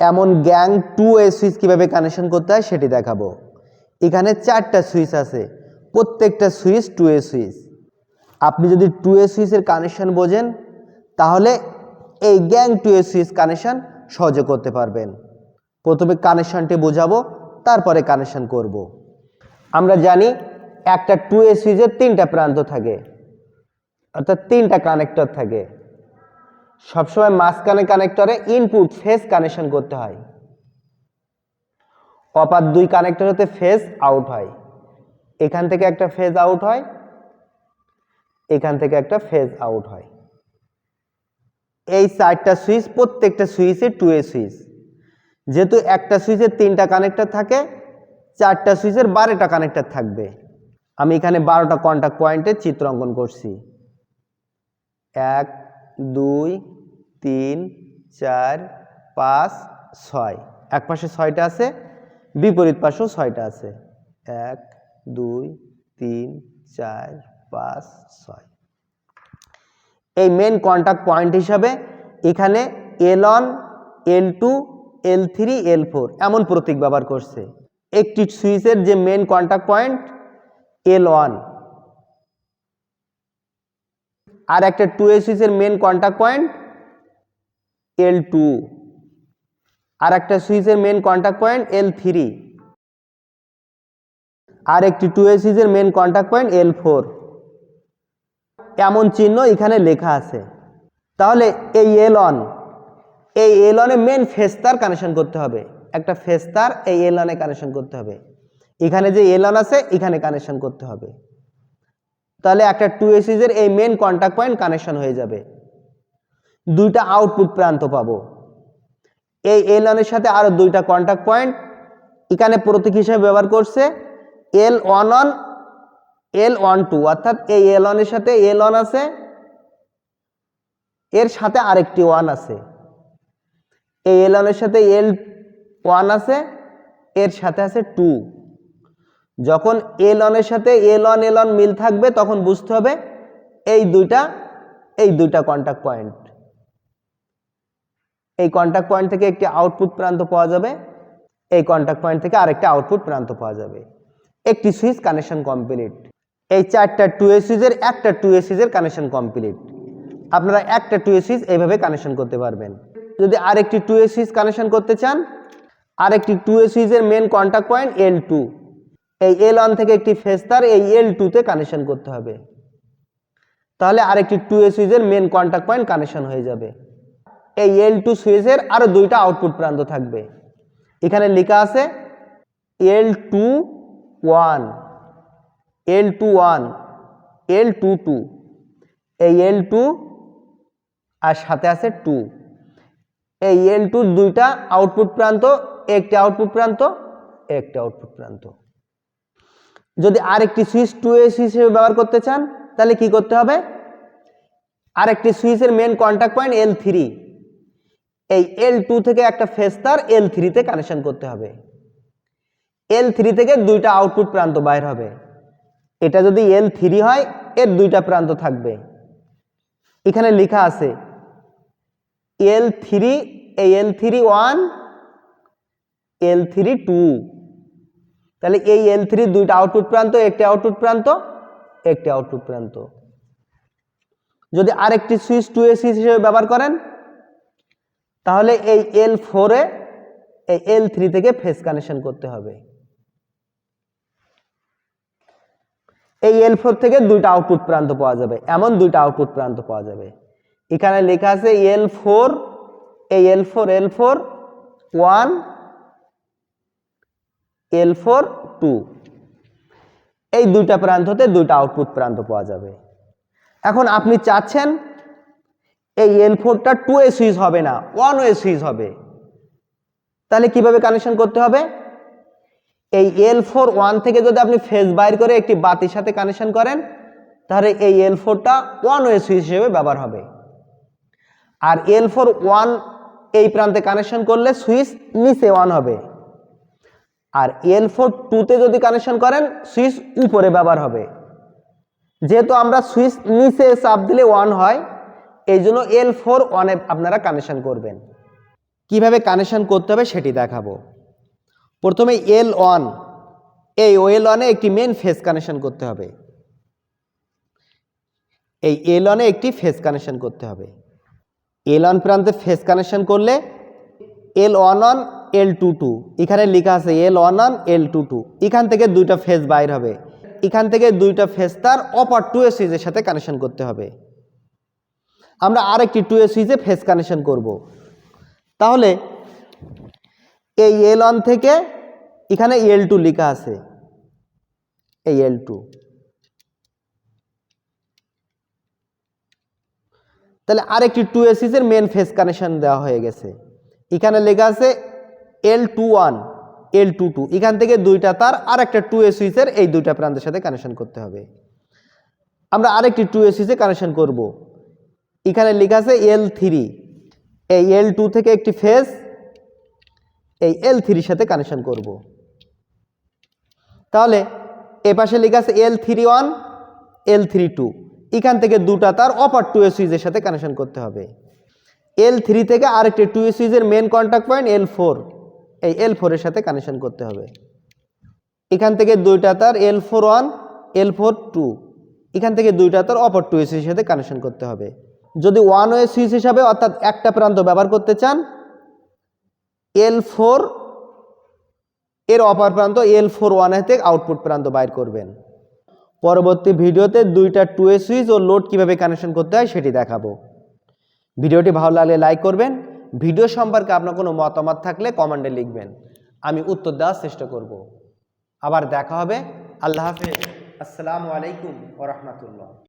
এমন gang 2A switch কিভাবে connection করতে হয় সেটি দেখাবো। এখানে 4টা সুইচ আছে, প্রত্যেকটা সুইচ 2A সুইচ। আপনি যদি 2A সুইচের কানেকশন বোঝেন তাহলে এই গ্যাং 2A সুইচ কানেকশন সহজে করতে পারবেন। প্রথমে কানেকশনটি বোঝাবো, তারপরে কানেকশন করব। আমরা জানি একটা 2A সুইচের 3টা প্রান্ত থাকে, অর্থাৎ 3টা কানেক্টর থাকে। সবসময় মাঝখানে কানেক্টরে ইনপুট ফেজ কানেকশন করতে হয়, অপার 2 কানেক্টর হতে ফেজ আউট হয়। এখান থেকে একটা ফেজ আউট হয়, এখান থেকে একটা ফেজ আউট হয়। এই 4টা সুইচ, প্রত্যেকটা সুইচে 2A সুইচ। যেহেতু একটা সুইচের 3টা কানেক্টর থাকে, 4টা সুইচের 12টা কানেক্টর থাকবে। আমি এখানে 12টা কন্টাক্ট পয়েন্টের চিত্র অঙ্কন করছি। 1 2 3 4 5 6। এক পাশে 6টা আছে, বিপরীত পাশেও 6টা আছে। 1 2 3 4 5 6। এই মেন কন্টাক্ট পয়েন্ট হিসাবে এখানে L1 L2 L3 L4 এমন প্রতীক ব্যবহার করছে। একটি সুইচের যে মেন কন্টাক্ট পয়েন্ট L1, আর একটা 2A সুইচের মেন কন্টাক্ট পয়েন্ট L2, আর একটা সুইচের মেন কন্টাক্ট পয়েন্ট L3, আর একটি 2A সুইচের মেন কন্টাক্ট পয়েন্ট L4। এমন চিহ্ন এখানে লেখা আছে। তাহলে এই L1, এই L1 এ মেন ফেজ তার কানেকশন করতে হবে। একটা ফেজ তার এই L1 এ কানেকশন করতে হবে। এখানে যে L1 আছে এখানে কানেকশন করতে হবে। তাহলে একটা 2A সুইচের এই মেন কন্টাক্ট পয়েন্ট কানেকশন হয়ে যাবে। দুইটা আউটপুট প্রান্ত পাবো। এই L1 এর সাথে আরো দুইটা কন্টাক্ট পয়েন্ট এখানে প্রতীক হিসেবে ব্যবহার করছে L11 L12, অর্থাৎ এই L1 এর সাথে L1 আছে, এর সাথে আরেকটি 1 আছে। এই L1 এর সাথে L1 আছে, এর সাথে আছে 2। যখন L1 এর সাথে L1 L1 মিল থাকবে তখন বুঝতে হবে এই দুইটা কন্টাক্ট পয়েন্ট। এই কন্টাক্ট পয়েন্ট থেকে একটি আউটপুট প্রান্ত পাওয়া যাবে, এই কন্টাক্ট পয়েন্ট থেকে আরেকটা আউটপুট প্রান্ত পাওয়া যাবে। একটি সুইচ কানেকশন কমপ্লিট। এই 4টা 2A সুইচের একটা 2A সুইচের কানেকশন কমপ্লিট। আপনারা একটা 2A সুইচ এইভাবে কানেকশন করতে পারবেন। যদি আরেকটি 2A সুইচ কানেকশন করতে চান, আরেকটি 2A সুইচের মেন কন্টাক্ট পয়েন্ট L2, এই L1 থেকে একটি ফেজ তার এই L2 তে কানেকশন করতে হবে। তাহলে আরেকটি 2A সুইচের মেন কন্টাক্ট পয়েন্ট কানেকশন হয়ে যাবে। এই L2 সুইচের আরো দুইটা আউটপুট প্রান্ত থাকবে। এখানে লেখা আছে L21 L21 L22, এই L2 আর সাথে আছে 2। এই L2 দুইটা আউটপুট প্রান্ত, একটি আউটপুট প্রান্ত, একটি আউটপুট প্রান্ত। যদি আরেকটি সুইচ 2A সুইচ হিসেবে ব্যবহার করতে চান তাহলে কি করতে হবে? আরেকটি সুইচের মেন কন্টাক্ট পয়েন্ট L3, এই L2 থেকে একটা ফেজ তার L3 তে কানেকশন করতে হবে। L3 থেকে দুইটা আউটপুট প্রান্ত বাইর হবে। এটা যদি L3 হয় এর দুইটা প্রান্ত থাকবে। এখানে লেখা আছে L3, এই L31 L32। তাহলে এই L3 দুইটা আউটপুট প্রান্ত, একটি আউটপুট প্রান্ত, একটি আউটপুট প্রান্ত। যদি আরেকটি সুইচ 2A সুইচ হিসেবে ব্যবহার করেন তাহলে এই L4 এ এই L3 থেকে ফেজ কানেকশন করতে হবে। এই L4 থেকে দুইটা আউটপুট প্রান্ত পাওয়া যাবে, এমন দুইটা আউটপুট প্রান্ত পাওয়া যাবে। এখানে লেখা আছে L4, এই L4 1 L4 2, এই দুইটা প্রান্ত হতে দুইটা আউটপুট প্রান্ত পাওয়া যাবে। এখন আপনি চাচ্ছেন এই L4টা 2A সুইচ হবে না, 1A সুইচ হবে। তাহলে কিভাবে কানেকশন করতে হবে? এই L4 1 থেকে যদি আপনি ফেজ বাইর করে একটি বাতির সাথে কানেকশন করেন তাহলে এই L4টা 1A সুইচ হিসেবে ব্যবহার হবে। আর L4 1 এই প্রান্তে কানেকশন করলে সুইচ নিচে অন হবে। আর L4 2 তে যদি কানেকশন করেন সুইচ উপরে ব্যবহার হবে। যেহেতু আমরা সুইচ নিচে চাপ দিলে অন হয়, এই জন্য L4 1 এ আপনারা কানেকশন করবেন। কিভাবে কানেকশন করতে হবে সেটি দেখাবো। প্রথমে L1, এই L1-এ একটি মেন ফেজ কানেকশন করতে হবে। এই L1-এ একটি ফেজ কানেকশন করতে হবে। L1 প্রান্তে ফেজ কানেকশন করলে L11 L22, এখানে লেখা আছে L11 L22, এখান থেকে দুইটা ফেজ বাইর হবে। এখান থেকে দুইটা ফেজ তার অপর 2A সুইচের সাথে কানেকশন করতে হবে। আমরা আরেকটি 2A সুইচে ফেজ কানেকশন করব। তাহলে এই L1 থেকে এখানে L2 লেখা আছে, এই L2, তাহলে আরেকটি 2A সুইচের মেন ফেজ কানেকশন দেওয়া হয়ে গেছে। এখানে লেখা আছে L21 L22, এখান থেকে দুইটা তার আরেকটা 2A সুইচের এই দুইটা প্রান্তের সাথে কানেকশন করতে হবে। আমরা আরেকটি 2A সুইচে কানেকশন করব। এখানে লেখা আছে L3, এই L2 থেকে একটি ফেজ এই L3 এর সাথে কানেকশন করব। তাহলে এই পাশে লেখা আছে L31 L32, এখান থেকে দুটা তার অপর 2A সুইচের সাথে কানেকশন করতে হবে। L3 থেকে আরেকটি 2A সুইচের মেন কন্টাক্ট পয়েন্ট L4, এই L4 এর সাথে কানেকশন করতে হবে। এখান থেকে দুইটা তার L41 L42, এখান থেকে দুইটা তার অপর 2A সুইচের সাথে কানেকশন করতে হবে। যদি ওয়ান ওয়ে সুইচ হিসাবে অর্থাৎ একটা প্রান্ত ব্যবহার করতে চান, L4 এর অপর প্রান্ত L41 থেকে আউটপুট প্রান্ত বাইর করবেন। পরবর্তী ভিডিওতে দুইটা 2A সুইচ ও লোড কিভাবে কানেকশন করতে হয় সেটি দেখাবো। ভিডিওটি ভালো লাগলে লাইক করবেন। ভিডিও সম্পর্কে আপনার কোনো মতামত থাকলে কমেন্টে লিখবেন, আমি উত্তর দেওয়ার চেষ্টা করব। আবার দেখা হবে। আল্লাহ হাফেজ। আসসালামু আলাইকুম ওয়া রাহমাতুল্লাহ।